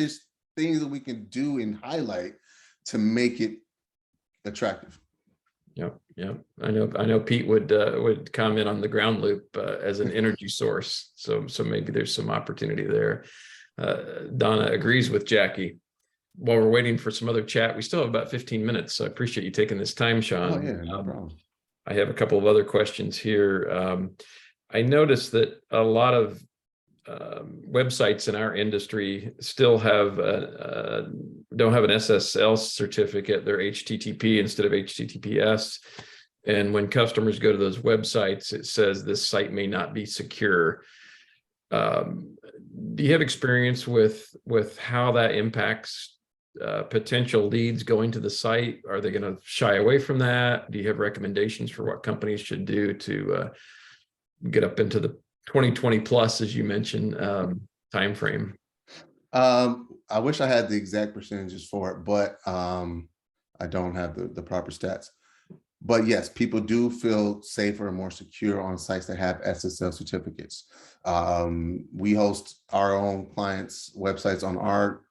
things that we can do and highlight to make it attractive. Yeah. I know Pete would comment on the ground loop as an energy source. So maybe there's some opportunity there. Donna agrees with Jackie. While we're waiting for some other chat, we still have about 15 minutes. So I appreciate you taking this time, Sean. Oh yeah, no problem. I have a couple of other questions here. I noticed that a lot of websites in our industry still have don't have an SSL certificate. They're HTTP instead of HTTPS. And when customers go to those websites, it says this site may not be secure. Do you have experience with how that impacts potential leads going to the site? Are they going to shy away from that? Do you have recommendations for what companies should do to get up into the 2020 plus, as you mentioned, timeframe? I wish I had the exact percentages for it, but I don't have the proper stats. But yes, people do feel safer and more secure on sites that have SSL certificates. We host our own clients' websites on our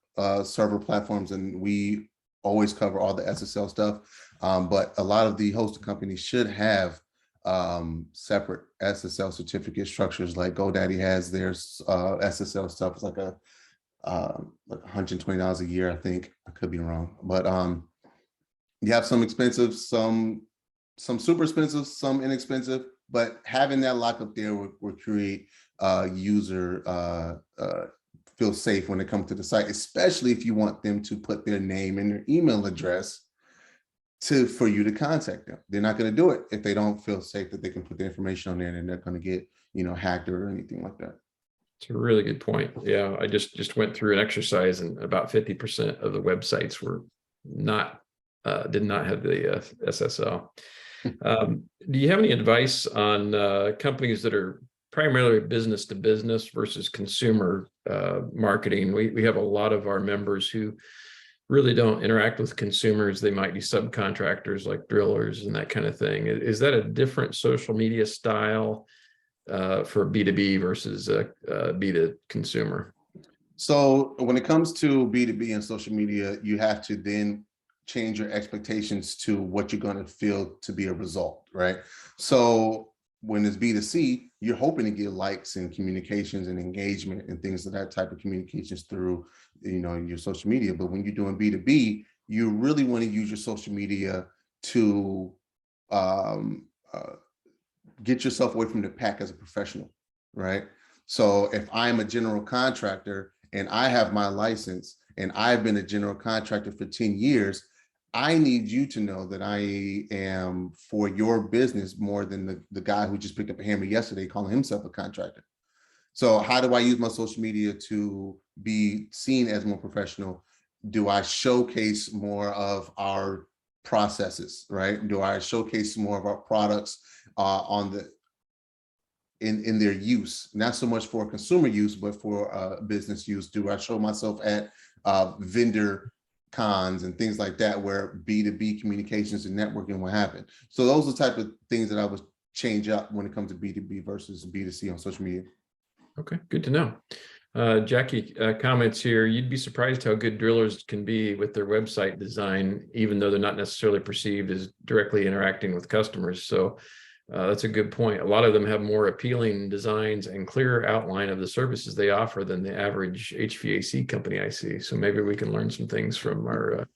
server platforms, and we always cover all the SSL stuff. But a lot of the hosting companies should have separate SSL certificate structures. Like GoDaddy has their SSL stuff. It's like like $120 a year, I think. I could be wrong, but you have some expensive, some super expensive, some inexpensive. But having that lockup there will create user feel safe when they come to the site, especially if you want them to put their name and their email address for you to contact them. They're not going to do it if they don't feel safe that they can put the information on there and they're not going to get, hacked or anything like that. It's a really good point. Yeah, I just went through an exercise, and about 50% of the websites were did not have the SSL. Do you have any advice on companies that are primarily business to business versus consumer marketing? We have a lot of our members who really don't interact with consumers. They might be subcontractors like drillers and that kind of thing. Is that a different social media style for B2B versus B to consumer? So when it comes to B2B and social media, you have to then change your expectations to what you're going to feel to be a result, right? So when it's B2C, you're hoping to get likes and communications and engagement and things of that type of communications through, your social media. But when you're doing B2B, you really want to use your social media to get yourself away from the pack as a professional, right? So if I'm a general contractor and I have my license and I've been a general contractor for 10 years, I need you to know that I am for your business more than the guy who just picked up a hammer yesterday calling himself a contractor. So how do I use my social media to be seen as more professional? Do I showcase more of our processes, right? Do I showcase more of our products in their use, not so much for consumer use, but for business use? Do I show myself at vendor cons and things like that, where B2B communications and networking will happen? So those are the type of things that I would change up when it comes to B2B versus B2C on social media. Okay, good to know. Jackie comments here, you'd be surprised how good drillers can be with their website design, even though they're not necessarily perceived as directly interacting with customers. So that's a good point. A lot of them have more appealing designs and clear outline of the services they offer than the average HVAC company I see. So maybe we can learn some things from our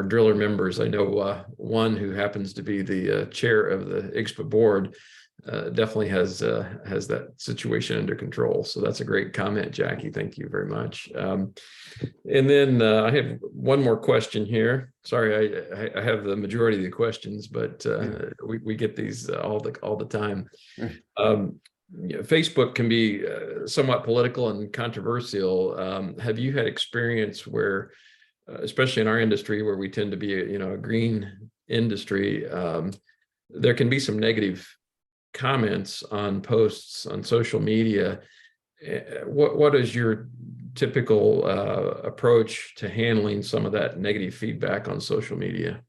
driller members. I know one who happens to be the chair of the IGSPA board definitely has that situation under control. So that's a great comment, Jackie. Thank you very much. And then I have one more question here. Sorry, I have the majority of the questions, but we get these all the time. Facebook can be somewhat political and controversial. Have you had experience where, especially in our industry, where we tend to be a green industry, there can be some negative comments on posts on social media? What is your typical approach to handling some of that negative feedback on social media?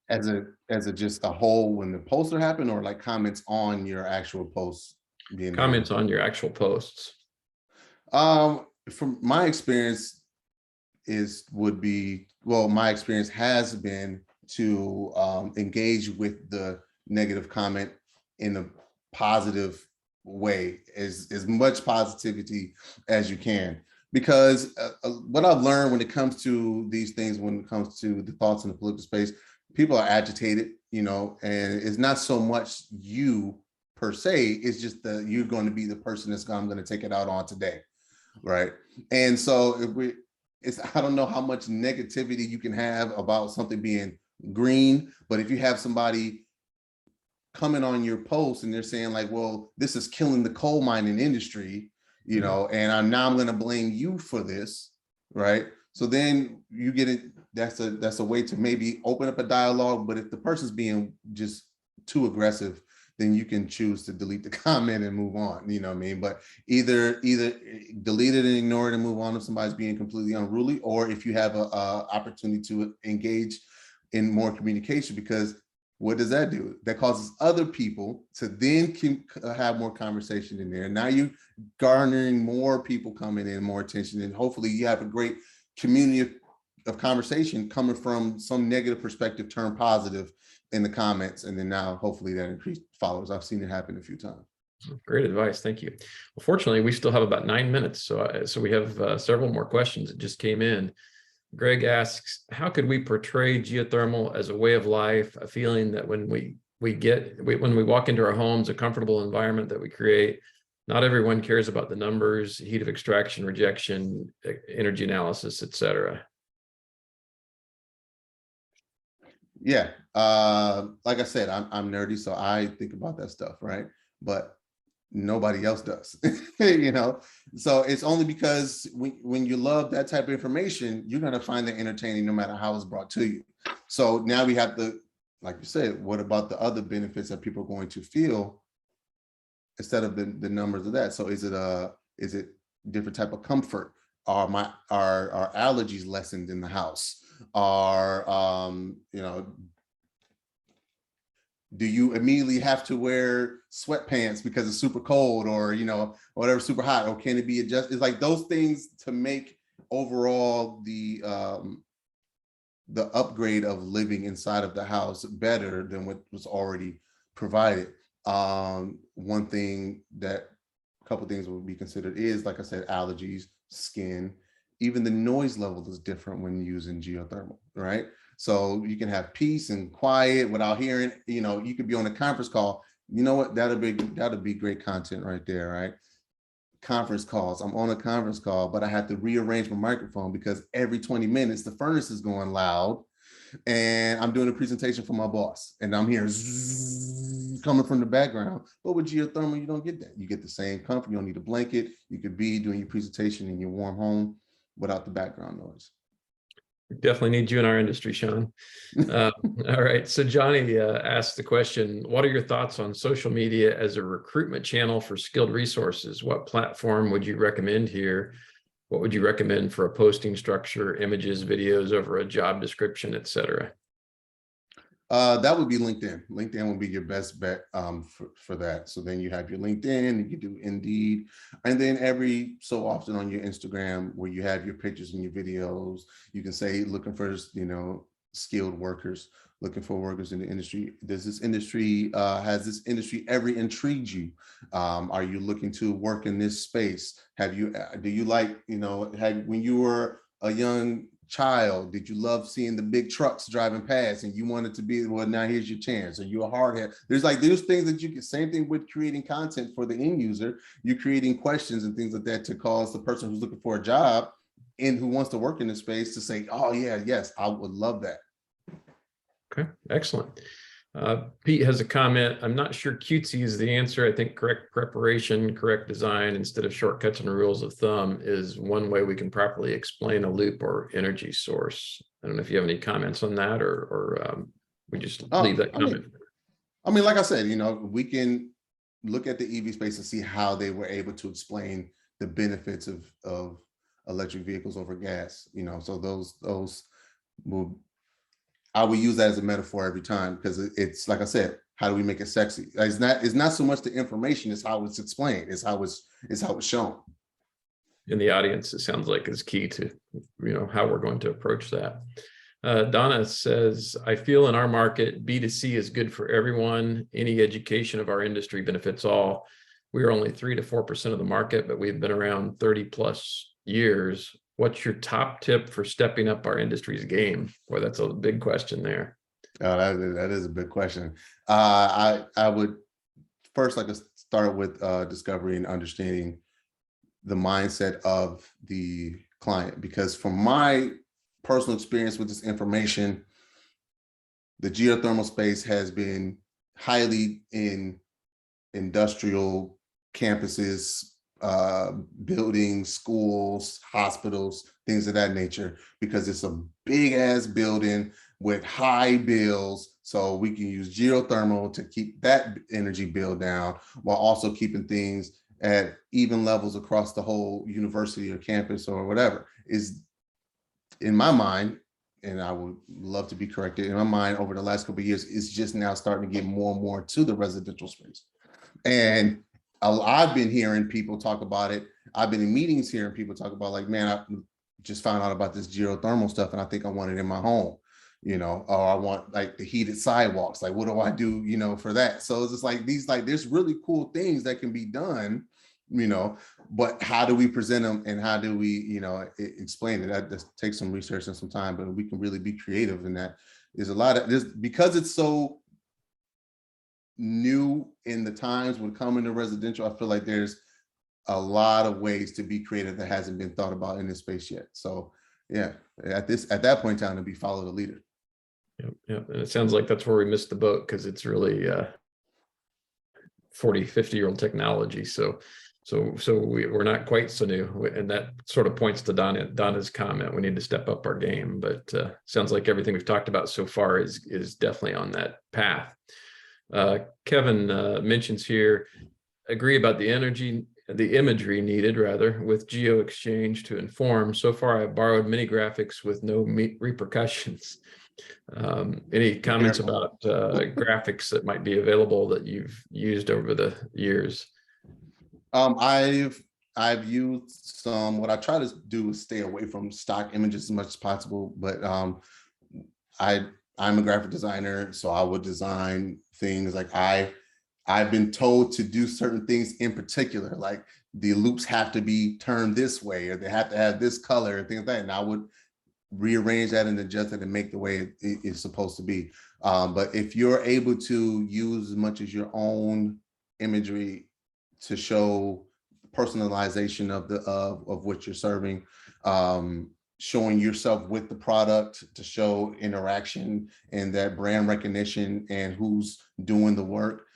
As a just a whole, when the posts are happening, or like comments on your actual posts being Comments on your actual posts. From my experience my experience has been to engage with the negative comment in a positive way, as much positivity as you can, because what I've learned when it comes to these things, when it comes to the thoughts in the political space, people are agitated, and it's not so much you per se, it's just that you're going to be the person I'm going to take it out on today, right? And so I don't know how much negativity you can have about something being green, but if you have somebody coming on your post and they're saying like, well, this is killing the coal mining industry, and I'm going to blame you for this, right? So then you get it. That's a way to maybe open up a dialogue. But if the person's being just too aggressive, then you can choose to delete the comment and move on. You know what I mean? But either delete it and ignore it and move on if somebody's being completely unruly, or if you have a opportunity to engage in more communication, because what does that do? That causes other people to then have more conversation in there. Now you're garnering more people coming in, more attention, and hopefully you have a great community of conversation coming from some negative perspective turn positive in the comments, and then now hopefully that increased followers. I've seen it happen a few times. Great advice. Thank you. Well, fortunately, we still have about 9 minutes. So we have several more questions that just came in. Greg asks, how could we portray geothermal as a way of life, a feeling that when we walk into our homes, a comfortable environment that we create? Not everyone cares about the numbers, heat of extraction, rejection, energy analysis, etc. Yeah, like I said, I'm nerdy, so I think about that stuff, right? But nobody else does, So it's only because when you love that type of information, you're gonna find it entertaining no matter how it's brought to you. So now we have to like you said, what about the other benefits that people are going to feel instead of the numbers of that? So is it different type of comfort? Are allergies lessened in the house? Are do you immediately have to wear sweatpants because it's super cold, or whatever, super hot, or can it be adjusted? It's like those things to make overall the upgrade of living inside of the house better than what was already provided. One thing that a couple things would be considered is, like I said, allergies, skin, even the noise level is different when using geothermal, right? So you can have peace and quiet without hearing, you could be on a conference call. You know what? That'll be great content right there, right? Conference calls. I'm on a conference call, but I have to rearrange my microphone because every 20 minutes the furnace is going loud, and I'm doing a presentation for my boss, and I'm hearing coming from the background. But with geothermal, you don't get that. You get the same comfort. You don't need a blanket. You could be doing your presentation in your warm home without the background noise. We definitely need you in our industry, Sean. All right. So Johnny asked the question, what are your thoughts on social media as a recruitment channel for skilled resources? What platform would you recommend here? What would you recommend for a posting structure, images, videos over a job description, et cetera? That would be LinkedIn. LinkedIn would be your best bet for that. So then you have your LinkedIn, you do Indeed, and then every so often on your Instagram, where you have your pictures and your videos, you can say looking for skilled workers, looking for workers in the industry. Has this industry ever intrigued you? Are you looking to work in this space? Do you like, when you were a young child, did you love seeing the big trucks driving past and you wanted to be, well, now here's your chance? Are you a hardhead? There's things that you can, same thing with creating content for the end user. You're creating questions and things like that to cause the person who's looking for a job and who wants to work in the space to say, oh yeah, yes, I would love that. Okay, excellent. Pete has a comment. I'm not sure cutesy is the answer. I think correct preparation, correct design instead of shortcuts and rules of thumb is one way we can properly explain a loop or energy source. I don't know if you have any comments on that, or we just leave that comment. I mean, like I said, we can look at the EV space and see how they were able to explain the benefits of electric vehicles over gas. So those will. I will use that as a metaphor every time, because it's like I said, how do we make it sexy? It's not so much the information, it's how it's explained, it's how it's shown. In the audience, it sounds like is key to how we're going to approach that. Donna says, I feel in our market, B2C is good for everyone. Any education of our industry benefits all. We are only 3 to 4% of the market, but we've been around 30 plus years. What's your top tip for stepping up our industry's game? Boy, that's a big question there. That is a big question. I would first like to start with discovering and understanding the mindset of the client, because from my personal experience with this information, the geothermal space has been highly in industrial campuses, buildings, schools, hospitals, things of that nature, because it's a big ass building with high bills. So we can use geothermal to keep that energy bill down while also keeping things at even levels across the whole university or campus or whatever. Is in my mind, and I would love to be corrected, in my mind over the last couple of years, it's just now starting to get more and more to the residential space. And I've been hearing people talk about it. I've been in meetings hearing people talk about, like, man, I just found out about this geothermal stuff and I think I want it in my home, or I want like the heated sidewalks. Like, what do I do, for that? So it's just like there's really cool things that can be done, but how do we present them and how do we, explain it? That just takes some research and some time, but we can really be creative in that. There's a lot of this because it's so new in the times when coming to residential. I feel like there's a lot of ways to be creative that hasn't been thought about in this space yet. So yeah, at that point in time, to be follow the leader. Yeah. And it sounds like that's where we missed the boat, because it's really 40, 50-year-old technology. So So we're not quite so new, and that sort of points to Donna's comment. We need to step up our game, but sounds like everything we've talked about so far is definitely on that path. Kevin mentions here, agree about the imagery needed rather with Geo Exchange to inform. So far, I've borrowed many graphics with no repercussions. Any comments about graphics that might be available that you've used over the years? I've used some. What I try to do is stay away from stock images as much as possible, but I'm a graphic designer, so I would design things like I've been told to do certain things in particular, like the loops have to be turned this way, or they have to have this color, and things like that. And I would rearrange that and adjust it and make the way it is supposed to be. But if you're able to use as much as your own imagery to show personalization of what you're serving, showing yourself with the product to show interaction and that brand recognition and who's doing the work,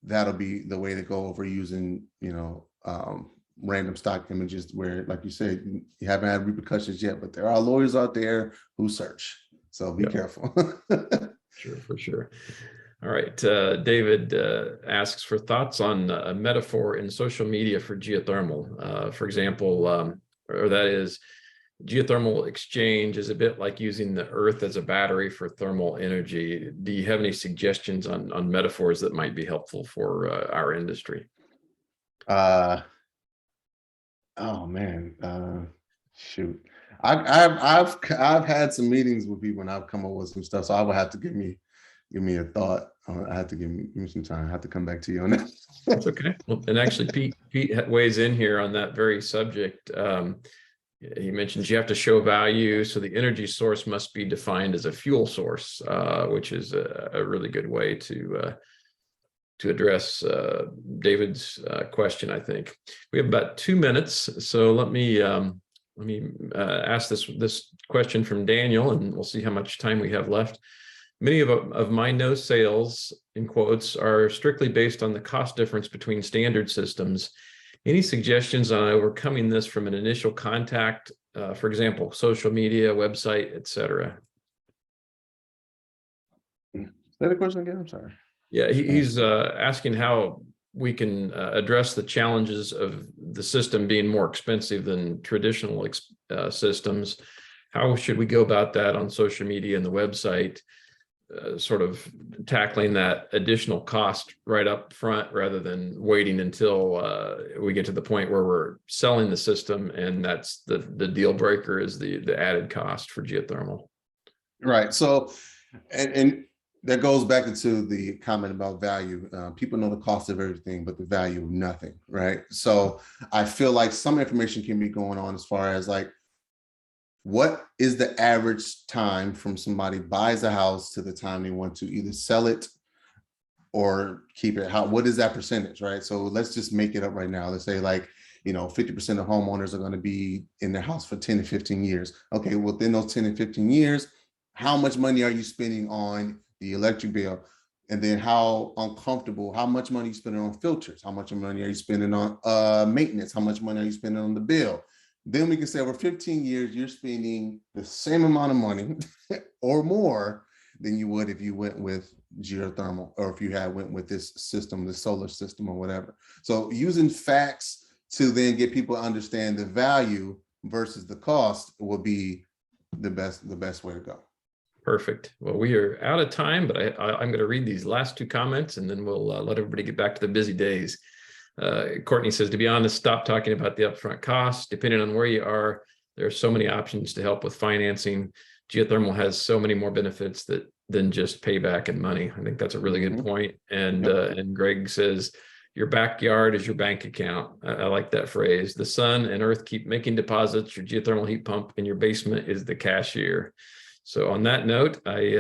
that'll be the way to go over using, random stock images where, like you said, you haven't had repercussions yet, but there are lawyers out there who search. So be careful. Sure, for sure. All right, David asks for thoughts on a metaphor in social media for geothermal. For example, or that is, geothermal exchange is a bit like using the earth as a battery for thermal energy. Do you have any suggestions on metaphors that might be helpful for our industry? Oh man, shoot. I've had some meetings with people and I've come up with some stuff, so I would have to give me a thought. I have to give me some time. I have to come back to you on that. That's okay. Well, and actually, Pete weighs in here on that very subject. He mentions you have to show value, so the energy source must be defined as a fuel source, which is a really good way to address David's question. I think we have about 2 minutes, so let me ask this question from Daniel, and we'll see how much time we have left. Many of my no sales, in quotes, are strictly based on the cost difference between standard systems. Any suggestions on overcoming this from an initial contact, for example, social media, website, etc.? Say the question again, I'm sorry. Yeah, he's asking how we can address the challenges of the system being more expensive than traditional systems. How should we go about that on social media and the website? Sort of tackling that additional cost right up front rather than waiting until we get to the point where we're selling the system, and that's the deal breaker is the added cost for geothermal. Right. So, and that goes back into the comment about value. People know the cost of everything, but the value of nothing. Right. So I feel like some information can be going on as far as like, what is the average time from somebody buys a house to the time they want to either sell it or keep it? What is that percentage, right? So let's just make it up right now. Let's say 50% of homeowners are going to be in their house for 10 to 15 years. Okay, within those 10 and 15 years, how much money are you spending on the electric bill? And then how much money are you spending on filters? How much money are you spending on maintenance? How much money are you spending on the bill? Then we can say over 15 years, you're spending the same amount of money or more than you would if you went with geothermal, or if you went with this system, the solar system or whatever. So using facts to then get people to understand the value versus the cost will be the best way to go. Perfect. Well, we are out of time, but I'm going to read these last 2 comments and then we'll let everybody get back to the busy days. Courtney says, to be honest, stop talking about the upfront costs. Depending on where you are, there are so many options to help with financing. Geothermal has so many more benefits than just payback and money. I think that's a really good point. And and Greg says, your backyard is your bank account. I like that phrase. The sun and earth keep making deposits. Your geothermal heat pump in your basement is the cashier. So on that note, I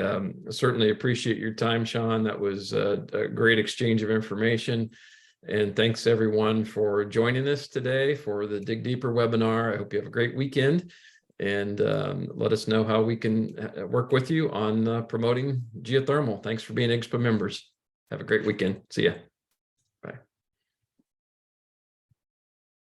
certainly appreciate your time, Sean. That was a great exchange of information. And thanks everyone for joining us today for the Dig Deeper webinar. I hope you have a great weekend, and let us know how we can work with you on promoting geothermal. Thanks for being IGSPA members. Have a great weekend. See ya.